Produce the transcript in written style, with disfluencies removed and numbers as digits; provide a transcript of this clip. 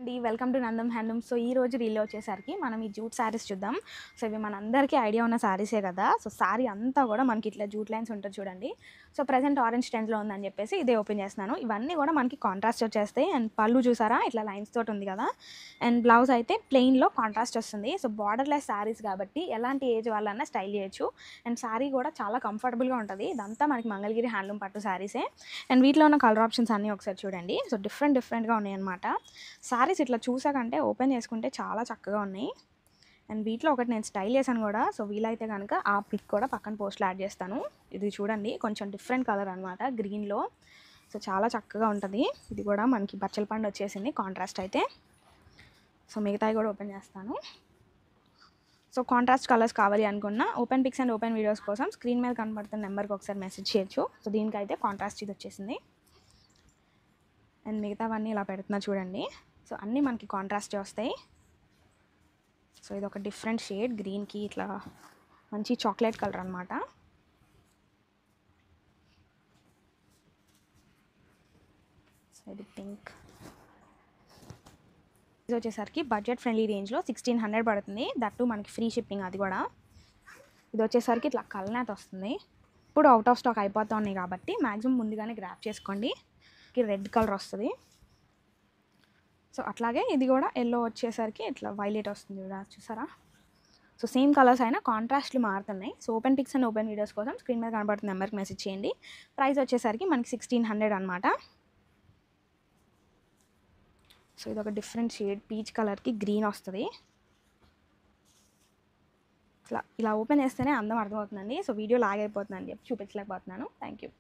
అండి welcome to Nandam handloom. So ఈ రోజు రీల్లో వచ్చేసరికి మనం ఈ జూట్ శారీస్ చూద్దాం. సో ఇవి మనందరికీ ఐడియా ఉన్న శారీసే కదా. సో శారీ అంతా కూడా మనకి ఇట్లా జూట్ లైన్స్ ఉంటుంది చూడండి. సో ప్రజెంట్ ఆరెంజ్ ట్రెండ్లో ఉందని చెప్పేసి ఇదే ఓపెన్ చేస్తున్నాను. ఇవన్నీ కూడా మనకి కాంట్రాస్ట్ వచ్చేస్తాయి. అండ్ పళ్ళు చూసారా ఇట్లా లైన్స్ తోటి ఉంది కదా. అండ్ బ్లౌజ్ అయితే ప్లెయిన్లో కాంట్రాస్ట్ వస్తుంది. సో బార్డర్లెస్ శారీస్ కాబట్టి ఎలాంటి ఏజ్ వాళ్ళన్నా స్టైల్ చేయొచ్చు. అండ్ శారీ కూడా చాలా కంఫర్టబుల్గా ఉంటుంది. ఇదంతా మనకి మంగళగిరి హ్యాండ్లూమ్ పట్టు శారీసే. అండ్ వీటిలో ఉన్న కలర్ ఆప్షన్స్ అన్నీ ఒకసారి చూడండి. సో డిఫరెంట్గా ఉన్నాయి అనమాట. శారీస్ ఇట్లా చూసాకంటే ఓపెన్ చేసుకుంటే చాలా చక్కగా ఉన్నాయి. అండ్ వీటిలో ఒకటి నేను స్టైల్ చేశాను కూడా. సో వీలైతే కనుక ఆ పిక్ కూడా పక్కన పోస్ట్లో యాడ్ చేస్తాను. ఇది చూడండి కొంచెం డిఫరెంట్ కలర్ అనమాట గ్రీన్లో. సో చాలా చక్కగా ఉంటుంది. ఇది కూడా మనకి బచ్చల పండు వచ్చేసింది కాంట్రాస్ట్ అయితే. సో మిగతాయి కూడా ఓపెన్ చేస్తాను. సో కాంట్రాస్ట్ కలర్స్ కావాలి అనుకున్న open pics and open videos కోసం స్క్రీన్ మీద కనబడుతున్న నెంబర్కి ఒకసారి మెసేజ్ చేయొచ్చు. సో దీనికైతే కాంట్రాస్ట్ ఇది వచ్చేసింది. అండ్ మిగతావన్నీ ఇలా పెడుతున్నా చూడండి. సో అన్నీ మనకి కాంట్రాస్టే వస్తాయి. సో ఇది ఒక డిఫరెంట్ షేడ్ గ్రీన్కి ఇట్లా మంచి చాక్లెట్ కలర్ అనమాట. సో ఇది పింక్. ఇది వచ్చేసరికి బడ్జెట్ ఫ్రెండ్లీ రేంజ్లో 1600 పడుతుంది. దట్టు మనకి ఫ్రీ షిప్పింగ్ అది కూడా. ఇది వచ్చేసరికి ఇట్లా కల్నేత వస్తుంది. ఇప్పుడు అవుట్ ఆఫ్ స్టాక్ అయిపోతూ ఉన్నాయి కాబట్టి మ్యాక్సిమం ముందుగానే గ్రాప్ చేసుకోండి. రెడ్ కలర్ వస్తుంది. సో అట్లాగే ఇది కూడా ఎల్లో వచ్చేసరికి ఇట్లా వైలెట్ వస్తుంది చూసారా. సో సేమ్ కలర్స్ అయినా కాంట్రాస్ట్లు మారుతున్నాయి. So open pics and open videos కోసం స్క్రీన్ మీద కనబడుతున్న నెంబర్కి మెసేజ్ చేయండి. ప్రైస్ వచ్చేసరికి మనకి 1600 అనమాట. సో ఇది ఒక డిఫరెంట్ షేడ్ పీచ్ కలర్కి గ్రీన్ వస్తుంది. ఇలా ఓపెన్ చేస్తేనే అందం అర్థమవుతుందండి. సో వీడియో లాగ్ అయిపోతుందని చెప్పి చూపించలేకపోతున్నాను. Thank you.